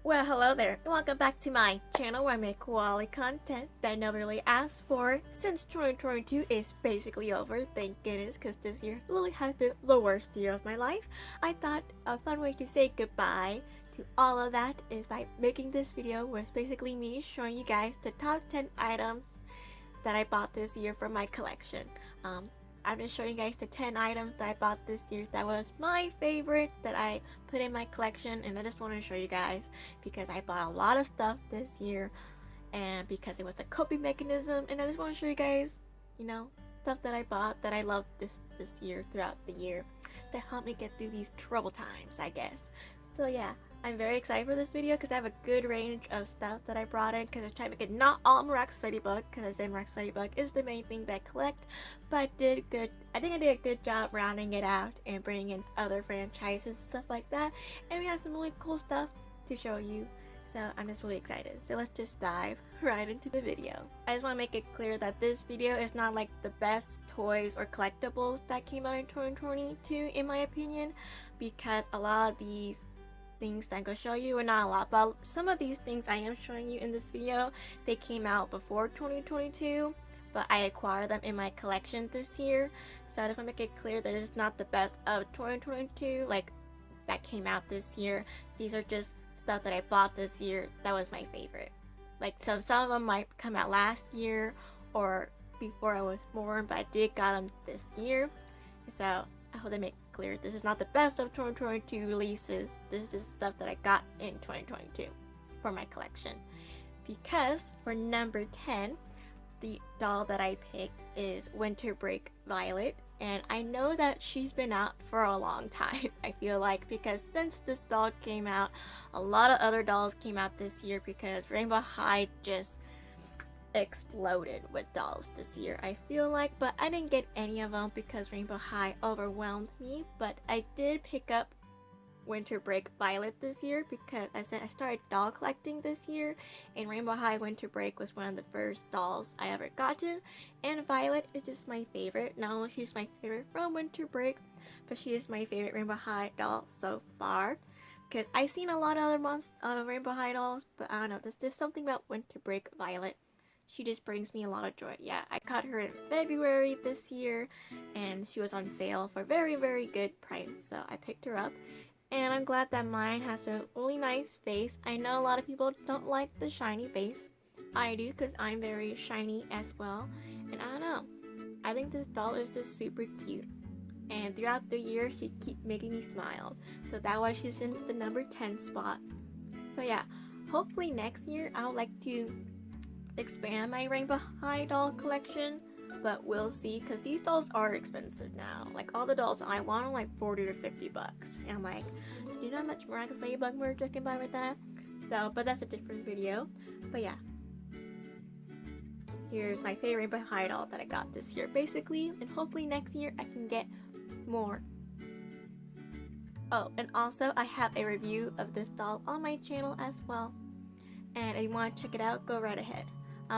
Well, hello there, and welcome back to my channel where I make quality content that nobody really asked for. Since 2022 is basically over, thank goodness, because this year literally has been the worst year of my life, I thought a fun way to say goodbye to all of that is by making this video with basically me showing you guys the top 10 items that I bought this year from my collection. Um, I've been showing you guys the 10 items that I bought this year that was my favorite that I put in my collection, and I just want to show you guys because I bought a lot of stuff this year and because it was a coping mechanism, and I just want to show you guys, stuff that I bought that I loved this year throughout the year that helped me get through these trouble times, I guess. So yeah, I'm very excited for this video because I have a good range of stuff that I brought in because I tried to make it not all Miraculous Ladybug because I said Miraculous Ladybug is the main thing that I collect, but I think I did a good job rounding it out and bringing in other franchises, stuff like that, and we have some really cool stuff to show you. So I'm just really excited. So let's just dive right into the video. I just want to make it clear that this video is not like the best toys or collectibles that came out in 2022 in my opinion, because a lot of these things that I'm going to show you, or not a lot, but some of these things I am showing you in this video, they came out before 2022, but I acquired them in my collection this year. So I just want to make it clear that it's not the best of 2022, like that came out this year. These are just stuff that I bought this year that was my favorite. Like some of them might come out last year or before I was born, but I did got them this year. So I hope they make clear this is not the best of 2022 releases. This is stuff that I got in 2022 for my collection. Because for number 10, the doll that I picked is Winter Break Violet, and I know that she's been out for a long time, I feel like, because since this doll came out, a lot of other dolls came out this year because Rainbow High just exploded with dolls this year, I feel like, but I didn't get any of them because Rainbow High overwhelmed me. But I did pick up Winter Break Violet this year because I started doll collecting this year, and Rainbow High Winter Break was one of the first dolls I ever gotten, and Violet is just my favorite. Not only she's my favorite from Winter Break, but she is my favorite Rainbow High doll so far. Because I've seen a lot of other Rainbow High dolls, but I don't know, there's just something about Winter Break Violet. She just brings me a lot of joy. Yeah, I caught her in February this year, and she was on sale for a very, very good price, so I picked her up. And I'm glad that mine has a really nice face. I know a lot of people don't like the shiny base. I do because I'm very shiny as well. And I don't know, I think this doll is just super cute. And throughout the year, she keeps making me smile. So that's why she's in the number 10 spot. So yeah, hopefully next year I would like to expand my Rainbow High doll collection, but we'll see because these dolls are expensive now. Like all the dolls I want are like 40 to 50 bucks, and I'm like, do you know how much Miraculous Ladybug merch I can buy with that? So, but that's a different video. But yeah, here's my favorite Rainbow High doll that I got this year basically, and hopefully next year I can get more. Oh, and also I have a review of this doll on my channel as well, and if you want to check it out, go right ahead.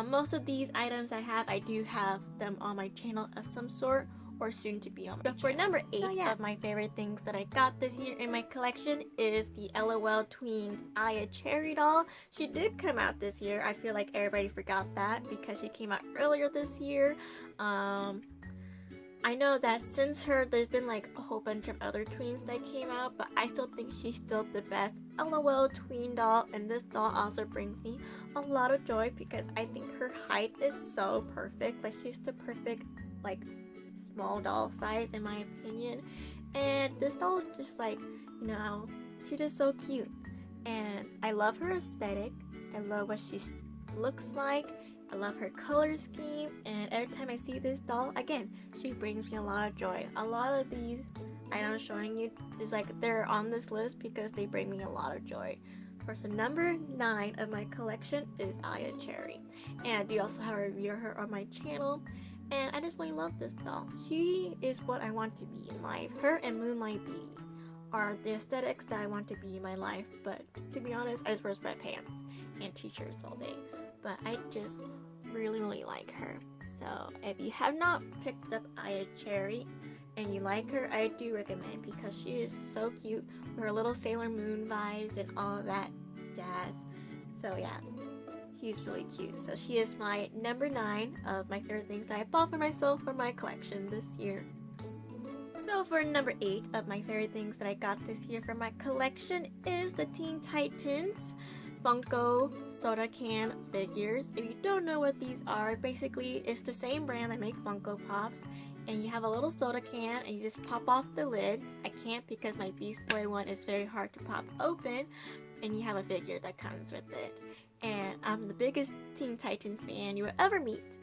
Most of these items I do have them on my channel of some sort, or soon to be on my channel. For number 8 of my favorite things that I got this year in my collection is the LOL Tweens Aya Cherry doll. She did come out this year. I feel like everybody forgot that because she came out earlier this year. I know that since her, there's been like a whole bunch of other tweens that came out, but I still think she's still the best LOL tween doll, and this doll also brings me a lot of joy because I think her height is so perfect. Like she's the perfect like small doll size in my opinion, and this doll is just like, she's just so cute, and I love her aesthetic. I love what she looks like. I love her color scheme, and every time I see this doll, again, she brings me a lot of joy. A lot of these items showing you is like they're on this list because they bring me a lot of joy. First, number 9 of my collection is Aya Cherry, and I do also have a review of her on my channel, and I just really love this doll. She is what I want to be in life. Her and Moonlight Beauty are the aesthetics that I want to be in my life, but to be honest, I just wear sweatpants and t-shirts all day. But I just really like her. So if you have not picked up Aya Cherry and you like her, I do recommend because she is so cute with her little Sailor Moon vibes and all of that jazz. jazz. So yeah, she's really cute. So she is my number 9 of my favorite things that I bought for myself for my collection this year. So for number 8 of my favorite things that I got this year from my collection is the Teen Titans Funko soda can figures. If you don't know what these are, basically it's the same brand that make Funko Pops, and you have a little soda can and you just pop off the lid. I can't because my Beast Boy one is very hard to pop open, and you have a figure that comes with it. And I'm the biggest Teen Titans fan you will ever meet.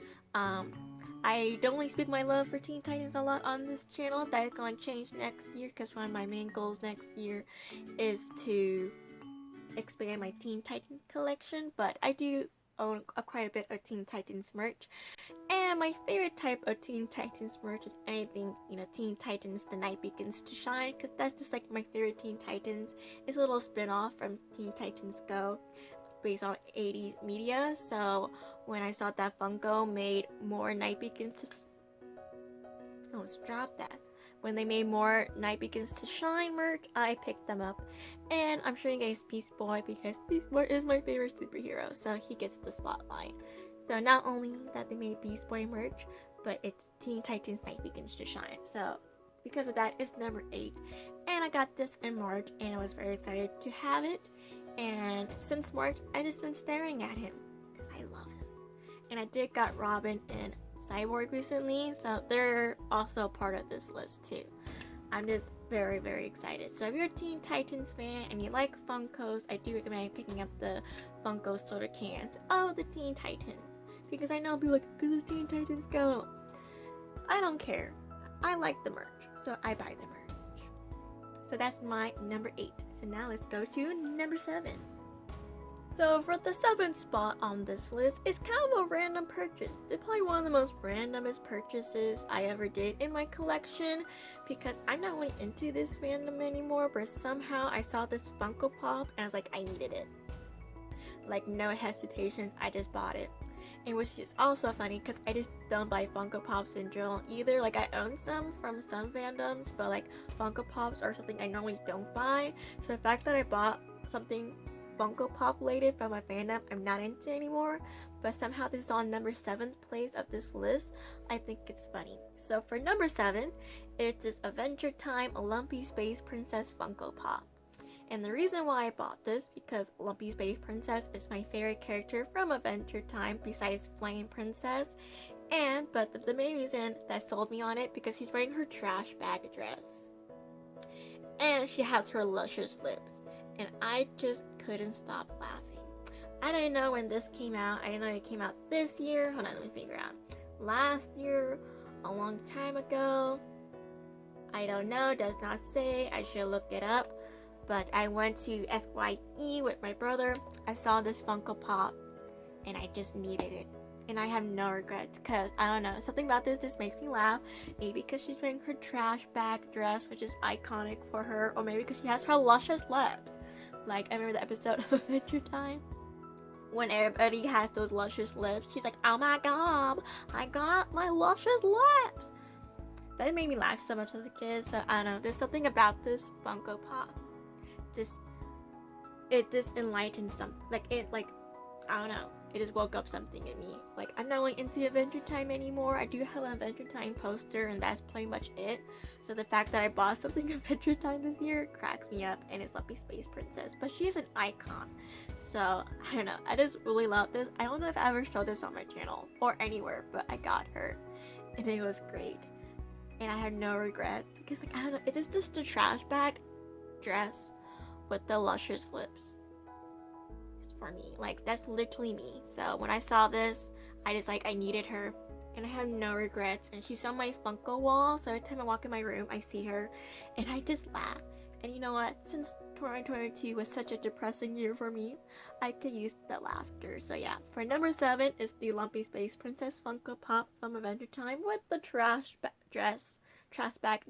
I don't really speak my love for Teen Titans a lot on this channel. That is going to change next year because one of my main goals next year is to expand my Teen Titans collection. But I do own quite a bit of Teen Titans merch. And my favorite type of Teen Titans merch is anything, Teen Titans The Night Begins to Shine, because that's just like my favorite Teen Titans. It's a little spin-off from Teen Titans Go based on 80s media. So when I saw that Funko made more Night Begins to... I almost dropped that. When they made more Night Begins to Shine merch, I picked them up. And I'm showing you guys Beast Boy because Beast Boy is my favorite superhero, so he gets the spotlight. So not only that they made Beast Boy merch, but it's Teen Titans Night Begins to Shine. So because of that, it's number 8. And I got this in March, and I was very excited to have it. And since March, I just been staring at him because I love him. And I did got Robin and Cyborg recently, so they're also part of this list too. I'm just very, very excited. So if you're a Teen Titans fan and you like Funkos, I do recommend picking up the Funko soda cans of the Teen Titans, because I know people are like, "Because Teen Titans Go." I don't care. I like the merch, so I buy the merch. So that's my number 8. So now let's go to number 7. So for the 7th spot on this list, it's kind of a random purchase. It's probably one of the most randomest purchases I ever did in my collection, because I'm not really into this fandom anymore, but somehow I saw this Funko Pop and I was like, I needed it. Like, no hesitation, I just bought it. And which is also funny because I just don't buy Funko Pops in general either. Like, I own some from some fandoms, but like Funko Pops are something I normally don't buy. So the fact that I bought something Funko Pop related from a fandom I'm not into anymore, but somehow this is on number 7th place of this list, I think it's funny. So for number 7, it's this Adventure Time Lumpy Space Princess Funko Pop. And the reason why I bought this, because Lumpy Space Princess is my favorite character from Adventure Time besides Flame Princess. But the main reason that sold me on it, because she's wearing her trash bag dress. And she has her luscious lips. And I just couldn't stop laughing. I didn't know when this came out. I didn't know it came out this year. Hold on, let me figure out. Last year, a long time ago. I don't know, does not say. I should look it up. But I went to FYE with my brother. I saw this Funko Pop and I just needed it. And I have no regrets because, I don't know, something about this makes me laugh. Maybe because she's wearing her trash bag dress, which is iconic for her. Or maybe because she has her luscious lips. Like, I remember the episode of Adventure Time when everybody has those luscious lips. She's like, oh my god, I got my luscious lips. That made me laugh so much as a kid. So, I don't know, there's something about this Funko Pop. It just enlightened something. I don't know, it just woke up something in me. Like, I'm not really into Adventure Time anymore. I do have an Adventure Time poster and that's pretty much it. So the fact that I bought something Adventure Time this year cracks me up, and it's Lumpy Space Princess. But she's an icon. So, I don't know, I just really love this. I don't know if I ever showed this on my channel or anywhere, but I got her. And it was great. And I had no regrets because, like, I don't know, it's just the trash bag dress with the luscious lips. It's for me. Like, that's literally me. So when I saw this, I needed her, and I have no regrets. And she's on my Funko wall, so every time I walk in my room, I see her, and I just laugh. And you know what? Since 2022 was such a depressing year for me, I could use the laughter. So yeah, for number 7 is the Lumpy Space Princess Funko Pop from Adventure Time with the trash bag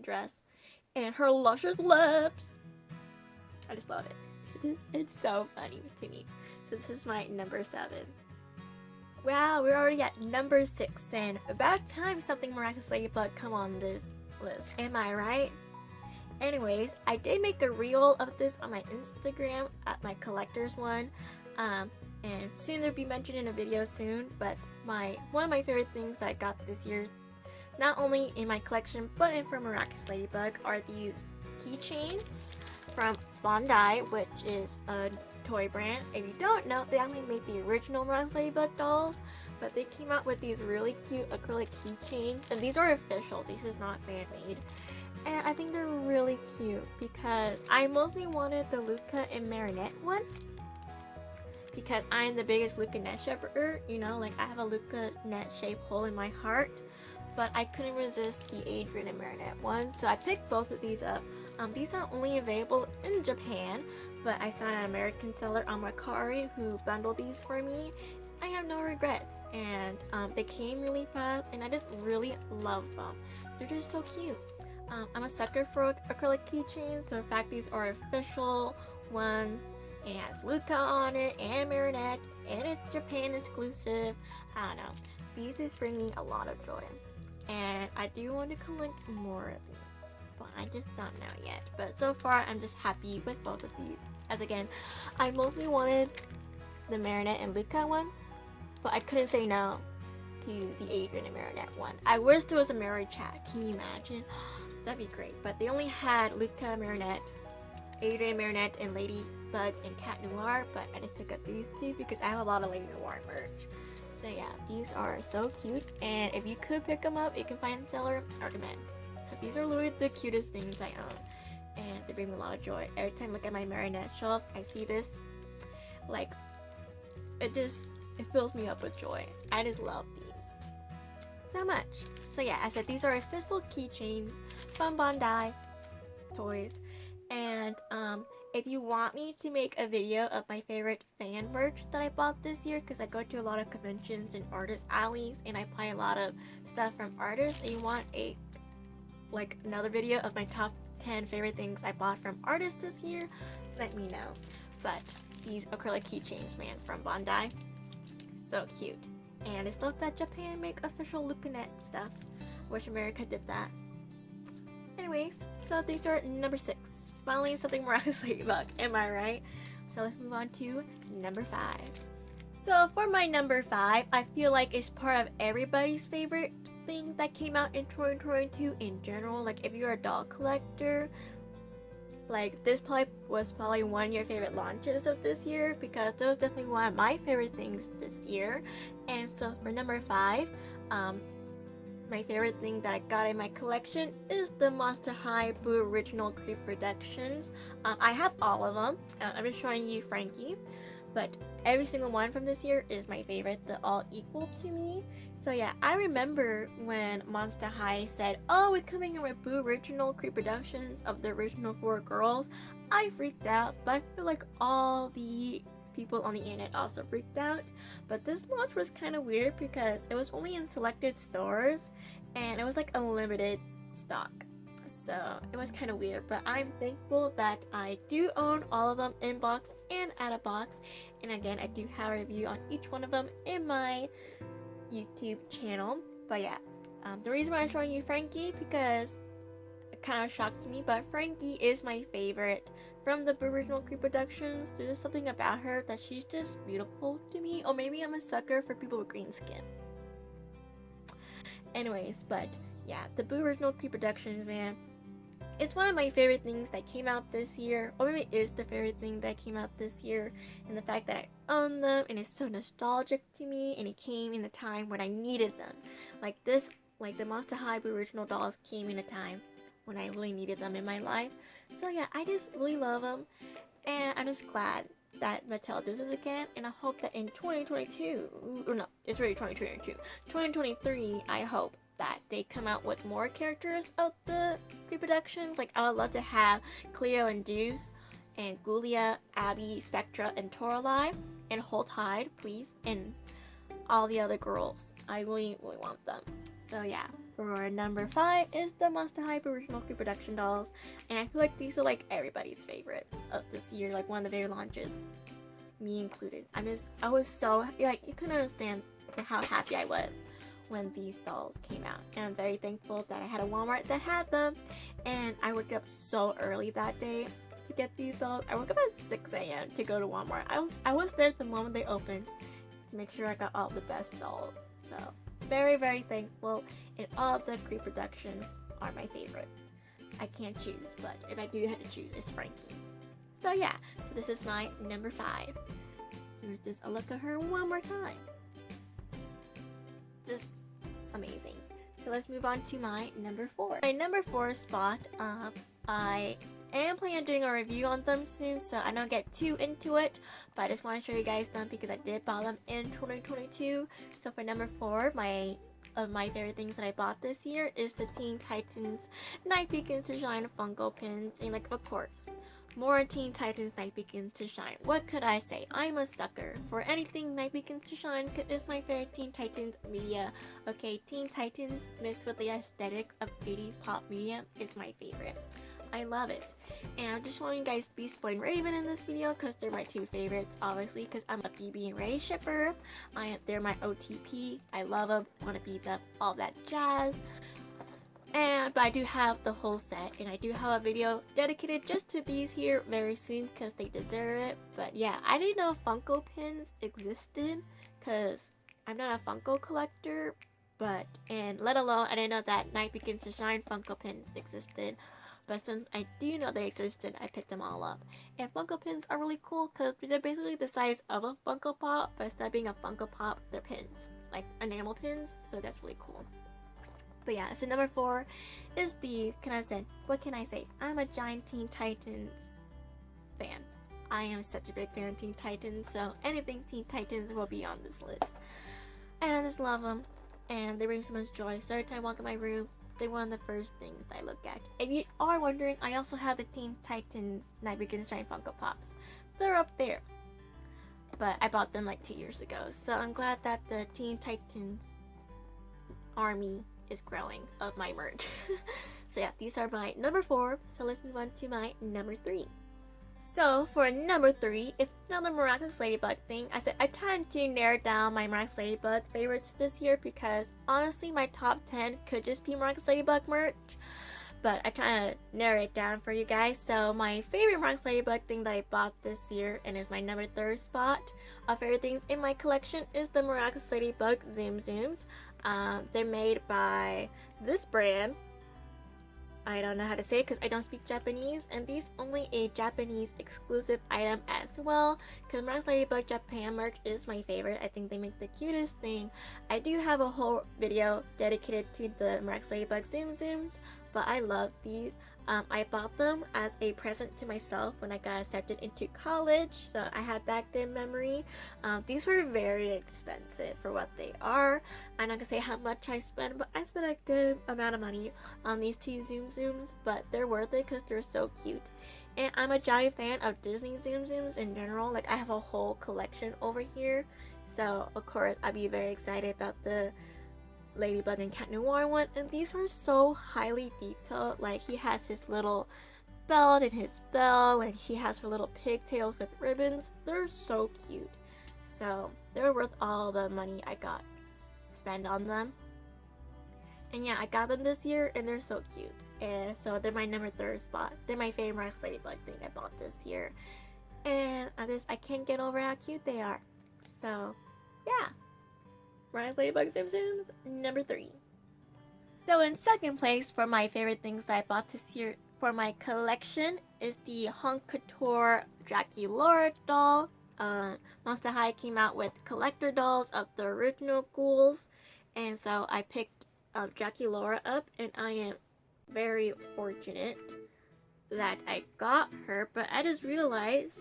dress, and her luscious lips. I just love it. It's so funny to me. So this is my number 7. Wow, we're already at number 6, and about time something Miraculous Ladybug come on this list. Am I right? Anyways, I did make a reel of this on my Instagram at my collector's one, and soon they'll be mentioned in a video soon. But one of my favorite things that I got this year, not only in my collection but in from Miraculous Ladybug, are these keychains from Bondi, which is a toy brand. If you don't know, they only made the original Miraculous Ladybug dolls, but they came out with these really cute acrylic keychains, and these are official. This is not fan-made. And I think they're really cute because I mostly wanted the Luca and Marinette one because I'm the biggest Luca net shipper. You know, like I have a Luca net shaped hole in my heart, but I couldn't resist the Adrien and Marinette one, so I picked both of these up. These are only available in Japan, but I found an American seller on Mercari who bundled these for me. I have no regrets, and they came really fast, and I just really love them. They're just so cute. I'm a sucker for acrylic keychains, so in fact these are official ones. It has Luca on it and Marinette, and it's Japan exclusive. I don't know. These just bring me a lot of joy, and I do want to collect more of these, but I just don't know yet. But so far I'm just happy with both of these, as again, I mostly wanted the Marinette and Luca one, but I couldn't say no to the Adrien and Marinette one. I wish there was a Mary chat. Can you imagine? That'd be great. But they only had Luca, Marinette, Adrien, Marinette, and Ladybug and Cat Noir. But I just picked up these two because I have a lot of Lady Noir merch. So yeah, these are so cute. And if you could pick them up, you can find a seller. I recommend. Because these are literally the cutest things I own. And they bring me a lot of joy. Every time I look at my Marinette shelf, I see this. Like, it fills me up with joy. I just love these so much. So yeah, I said these are official keychains from Bondi Toys, and if you want me to make a video of my favorite fan merch that I bought this year, because I go to a lot of conventions and artist alleys and I buy a lot of stuff from artists, and you want another video of my top 10 favorite things I bought from artists this year, let me know. But these acrylic keychains, man, from Bondi, so cute. And I just love that Japan make official Lucanet stuff. Wish America did that. Anyways, so these are number 6. Finally something Miraculous Ladybug, am I right? So let's move on to number 5. So for my number 5, I feel like it's part of everybody's favorite thing that came out in 2022 in general. Like if you're a doll collector, like this was probably one of your favorite launches of this year, because that was definitely one of my favorite things this year. And so for number 5, my favorite thing that I got in my collection is the Monster High Boo Original Creep Productions. I have all of them. I'm just showing you Frankie, but every single one from this year is my favorite. They're all equal to me. So yeah, I remember when Monster High said, oh, we're coming in with Boo Original Creep Productions of the original 4 girls. I freaked out, but I feel like all the people on the internet also freaked out. But this launch was kind of weird because it was only in selected stores and it was like a limited stock. So it was kind of weird, but I'm thankful that I do own all of them in box and out of box. And again, I do have a review on each one of them in my YouTube channel. But yeah, the reason why I'm showing you Frankie, because it kind of shocked me, but Frankie is my favorite from the original Creep Productions. There's just something about her that she's just beautiful to me, or maybe I'm a sucker for people with green skin. Anyways, but yeah, the Boo Original Creep Productions, man, it's one of my favorite things that came out this year, or maybe it is the favorite thing that came out this year, and the fact that I own them, and it's so nostalgic to me, and it came in a time when I needed them. Like this, like the Monster High Boo Original dolls came in a time when I really needed them in my life. So yeah, I just really love them, and I'm just glad that Mattel does this again, and I hope that in 2022, or no, it's already 2022, 2023, I hope that they come out with more characters of the Creep Productions. Like, I would love to have Cleo and Deuce, and Ghoulia, Abby, Spectra, and Toralei, and Hold Tide, please, and all the other girls. I really, really want them. So yeah, for number 5 is the Monster High Original Creep Production dolls, and I feel like these are like everybody's favorite of this year, like one of the very launches, me included. I was so, like, you couldn't understand how happy I was when these dolls came out, and I'm very thankful that I had a Walmart that had them. and I woke up so early that day to get these dolls. I woke up at 6 a.m. to go to Walmart. I was there the moment they opened to make sure I got all the best dolls. So very, very thankful, and all of the Cree productions are my favorite. I can't choose, but if I do have to choose, it's Frankie. So yeah, so this is my number 5. Here's just a look at her one more time. Just amazing. So let's move on to my number 4. My number 4 spot, I am planning on doing a review on them soon, so I don't get too into it, but I just want to show you guys them because I did buy them in 2022. So for number 4, my favorite things that I bought this year is the Teen Titans Night Begins to Shine Funko Pins, and like, of course, more Teen Titans Night Begins to Shine. What could I say? I'm a sucker for anything Night Begins to Shine because it's my favorite Teen Titans media. Okay, Teen Titans mixed with the aesthetics of 80s pop media is my favorite. I love it. And I'm just showing you guys Beast Boy and Raven in this video because they're my 2 favorites, obviously, because I'm a Phoebe and Ray shipper. They're my OTP. I love them, want to beat them, all that jazz. But I do have the whole set, and I do have a video dedicated just to these here very soon because they deserve it. But yeah, I didn't know Funko pins existed because I'm not a Funko collector, and let alone I didn't know that Night Begins to Shine Funko pins existed. But since I do know they existed, I picked them all up. And Funko pins are really cool because they're basically the size of a Funko Pop, but instead of being a Funko Pop, they're pins, like enamel pins, so that's really cool. But yeah, so number 4 is what can I say? I'm a giant Teen Titans fan. I am such a big fan of Teen Titans, so anything Teen Titans will be on this list. And I just love them, and they bring so much joy. So every time I walk in my room, they're one of the first things I look at. If you are wondering, I also have the Teen Titans Night Begins to Shine Funko Pops. They're up there. But I bought them like 2 years ago, so I'm glad that the Teen Titans army is growing of my merch. So yeah, these are my number 4. So let's move on to my number 3. So for number 3, it's another Miraculous Ladybug thing. I said I tried to narrow down my Miraculous Ladybug favorites this year because honestly my top 10 could just be Miraculous Ladybug merch, but I try to narrow it down for you guys. So my favorite Miraculous Ladybug thing that I bought this year, and is my number 3 spot of favorite things in my collection, is the Miraculous Ladybug Zoom Zooms. They're made by this brand. I don't know how to say it because I don't speak Japanese, and these only a Japanese exclusive item as well because Miraculous Ladybug Japan merch is my favorite. I think they make the cutest thing. I do have a whole video dedicated to the Miraculous Ladybug Zoom Zooms, but I love these. I bought them as a present to myself when I got accepted into college, so I had that good memory. These were very expensive for what they are. I'm not gonna say how much I spent, but I spent a good amount of money on these 2 Zoom Zooms, but they're worth it because they're so cute. And I'm a giant fan of Disney Zoom Zooms in general. Like, I have a whole collection over here, so of course I'd be very excited about the Ladybug and Cat Noir one, and these are so highly detailed. Like, he has his little belt and his bell, and he has her little pigtails with ribbons. They're so cute, so they're worth all the money I got spent on them. And yeah, I got them this year, and they're so cute, and so they're my number 3 spot. They're my favorite Ladybug thing I bought this year, and I can't get over how cute they are. So yeah, Miraculous Ladybug Zoom Zooms, number 3. So in second place for my favorite things that I bought this year for my collection is the Haute Couture Draculaura doll. Monster High came out with collector dolls of the original ghouls, and so I picked Draculaura up, and I am very fortunate that I got her. But I just realized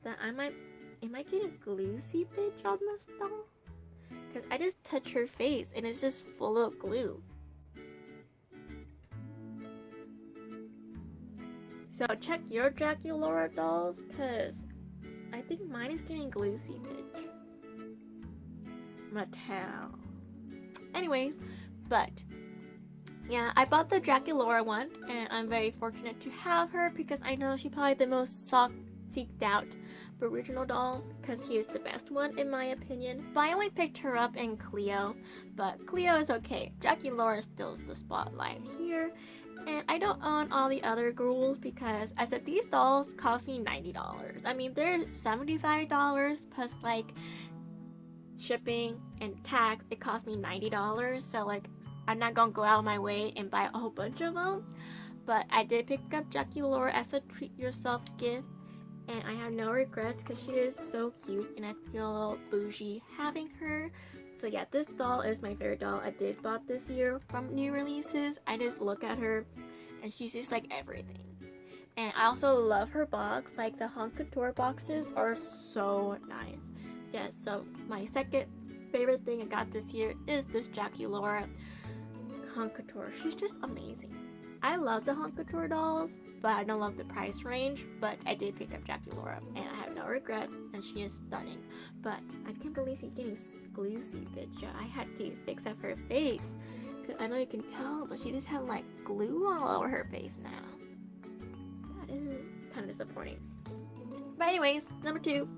that am I getting glue seepage on this doll? Because I just touched her face and it's just full of glue. So check your Draculaura dolls, because I think mine is getting glue seepage. Mattel. Anyways, but yeah, I bought the Draculaura one, and I'm very fortunate to have her because I know she's probably the most seeked out original doll because she is the best one in my opinion. But I only picked her up in Cleo, but Cleo is okay. Draculaura still is the spotlight here, And I don't own all the other ghouls because I said these dolls cost me $90. I mean, they're $75 plus like shipping and tax. It cost me $90. So like, I'm not gonna go out of my way and buy a whole bunch of them. But I did pick up Jackie Laura as a treat yourself gift. And I have no regrets because she is so cute and I feel a little bougie having her. So yeah, this doll is my favorite doll I did bought this year from new releases. I just look at her and she's just like everything. And I also love her box. Like the Hunk Couture boxes are so nice. So yeah, so my second favorite thing I got this year is this Jackie Laura Hunk Couture. She's just amazing. I love the Hunk Couture dolls, but I don't love the price range. But I did pick up Jackie Laura, and I have no regrets, and she is stunning. But I can't believe she's getting glue seepage. I had to fix up her face, because I know you can tell, but she just has like glue all over her face now. That is kind of disappointing. But anyways, number 2.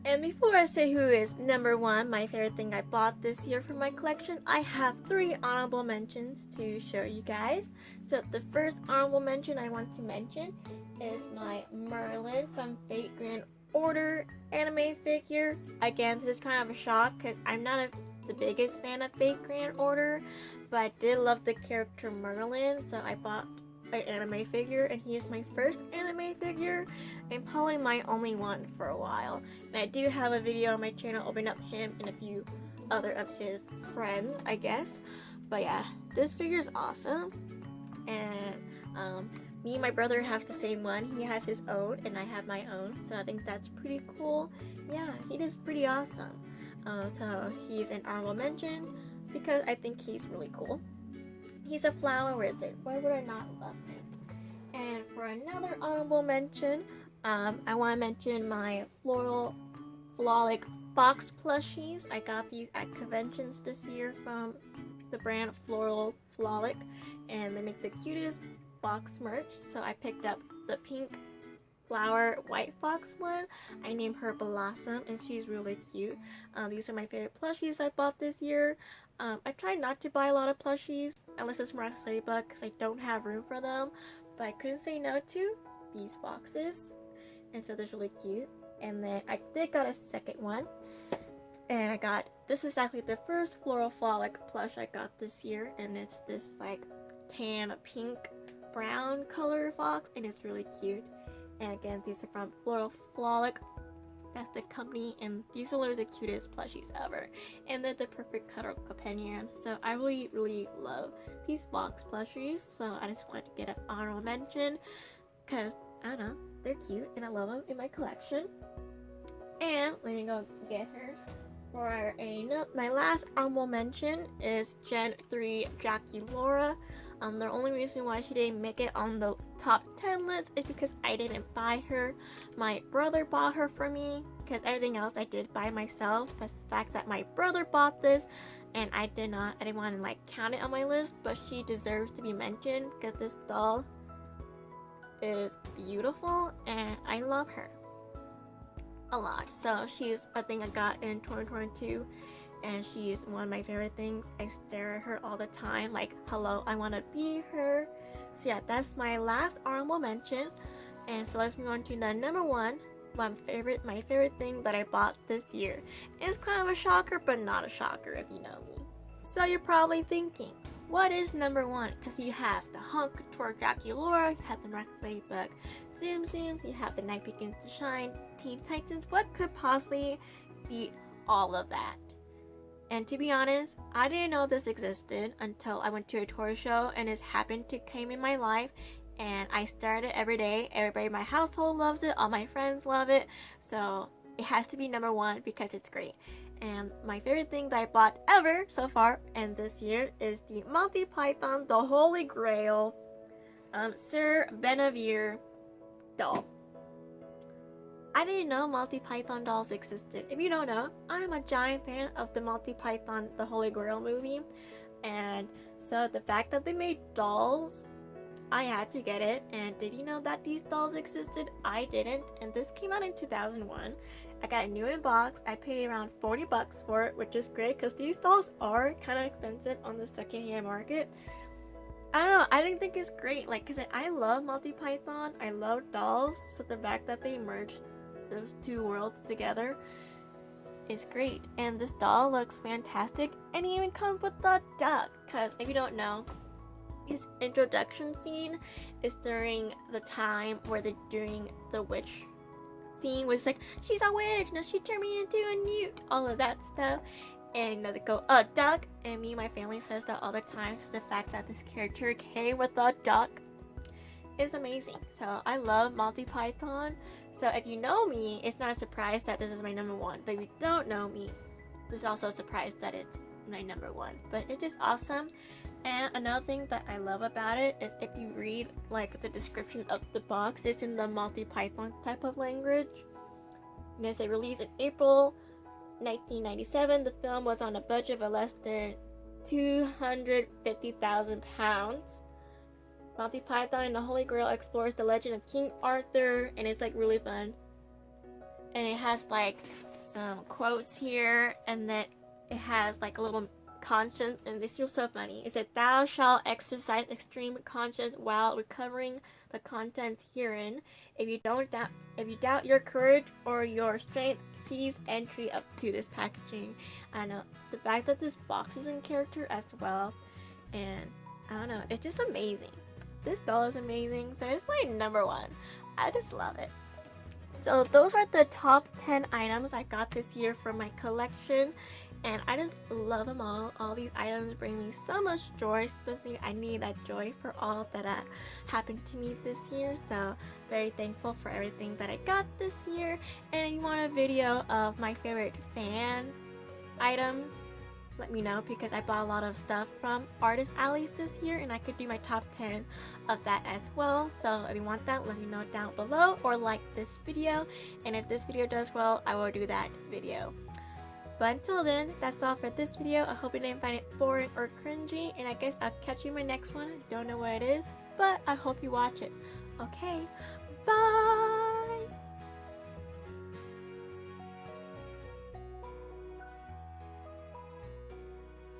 And before I say who is number 1, my favorite thing I bought this year for my collection, I have 3 honorable mentions to show you guys. So the first honorable mention I want to mention is my Merlin from Fate Grand Order anime figure. Again, this is kind of a shock because I'm not the biggest fan of Fate Grand Order, but I did love the character Merlin, so I bought an anime figure, and he is my first anime figure and probably my only one for a while. And I do have a video on my channel opening up him and a few other of his friends, I guess. But yeah, this figure is awesome. And me and my brother have the same one. He has his own and I have my own, so I think that's pretty cool. Yeah, he is pretty awesome. So he's an honorable mention because I think he's really cool. He's a flower wizard. Why would I not love him? And for another honorable mention, I want to mention my Floralic Fox plushies. I got these at conventions this year from the brand Floralic, and they make the cutest fox merch. So I picked up the pink flower white fox one. I named her Blossom, and she's really cute. These are my favorite plushies I bought this year. I try not to buy a lot of plushies unless it's from Rocksteady Ladybug because I don't have room for them, but I couldn't say no to these foxes, and so they're really cute. And then I did got a second one, and I got, this is actually the first Floralic plush I got this year, and it's this like tan pink brown color fox, and it's really cute. And again, these are from Floralic. That's the company, and these are the cutest plushies ever, and they're the perfect cuddle companion. So I really love these fox plushies, so I just wanted to get an honorable mention because I don't know, they're cute and I love them in my collection. And let me go get her. For my last honorable mention is Gen 3 Jackie Laura. The only reason why she didn't make it on the top 10 list is because I didn't buy her. My brother bought her for me because everything else I did buy myself. But the fact that my brother bought this and I didn't want to like count it on my list, but she deserves to be mentioned because this doll is beautiful and I love her a lot. So she's a thing I got in 2022. And she's one of my favorite things. I stare at her all the time, like, hello, I want to be her. So yeah, that's my last honorable mention. And so let's move on to the number 1, my favorite thing that I bought this year. It's kind of a shocker, but not a shocker if you know me. So you're probably thinking, what is number 1? Because you have the Hunk Couture Jackie Laura, you have the Rocksteady Ladybug Tsum Tsums, you have the Night Begins to Shine Teen Titans. What could possibly beat all of that? And to be honest, I didn't know this existed until I went to a toy show and it happened to came in my life, and I stare at it every day. Everybody in my household loves it, all my friends love it, so it has to be number 1 because it's great. And my favorite thing that I bought ever so far and this year is the Monty Python The Holy Grail Sir Benevere doll. I didn't know Monty Python dolls existed. If you don't know, I'm a giant fan of the Monty Python The Holy Grail movie. And so the fact that they made dolls, I had to get it. And did you know that these dolls existed? I didn't. And this came out in 2001. I got a new in box. I paid around $40 for it, which is great because these dolls are kind of expensive on the secondhand market. I don't know, I didn't think it's great, like, cause I love Monty Python, I love dolls, so the fact that they merged those two worlds together is great. And this doll looks fantastic, and he even comes with the duck, cause if you don't know, his introduction scene is during the time where they're doing the witch scene, which is like, she's a witch, now she turned me into a newt, all of that stuff. And they go, a duck, and me and my family says that all the time, so the fact that this character came with a duck is amazing. So I love Monty Python. So if you know me, it's not a surprise that this is my number one. But if you don't know me, it's also a surprise that it's my number one. But it's just awesome. And another thing that I love about it is if you read like the description of the box, it's in the Monty Python type of language. And it says released in April 1997. The film was on a budget of less than £250,000. Monty Python and the Holy Grail explores the legend of King Arthur, and it's like really fun. And it has like some quotes here, and then it has like a little conscience, and this feels so funny. It said, "Thou shalt exercise extreme conscience while recovering the contents herein. If you doubt your courage or your strength, seize entry up to this packaging." I know the fact that this box is in character as well, and I don't know, it's just amazing. This doll is amazing, so it's my number one. I just love it. So those are the top 10 items I got this year from my collection, and I just love them all. All these items bring me so much joy, especially I need that joy for all that happened to me this year, so very thankful for everything that I got this year. And if you want a video of my favorite fan items, let me know, because I bought a lot of stuff from Artist Alleys this year, and I could do my top 10 of that as well. So if you want that, let me know down below, or like this video, and if this video does well, I will do that video. But until then, that's all for this video. I hope you didn't find it boring or cringy, and I guess I'll catch you in my next one. I don't know what it is, but I hope you watch it. Okay, bye!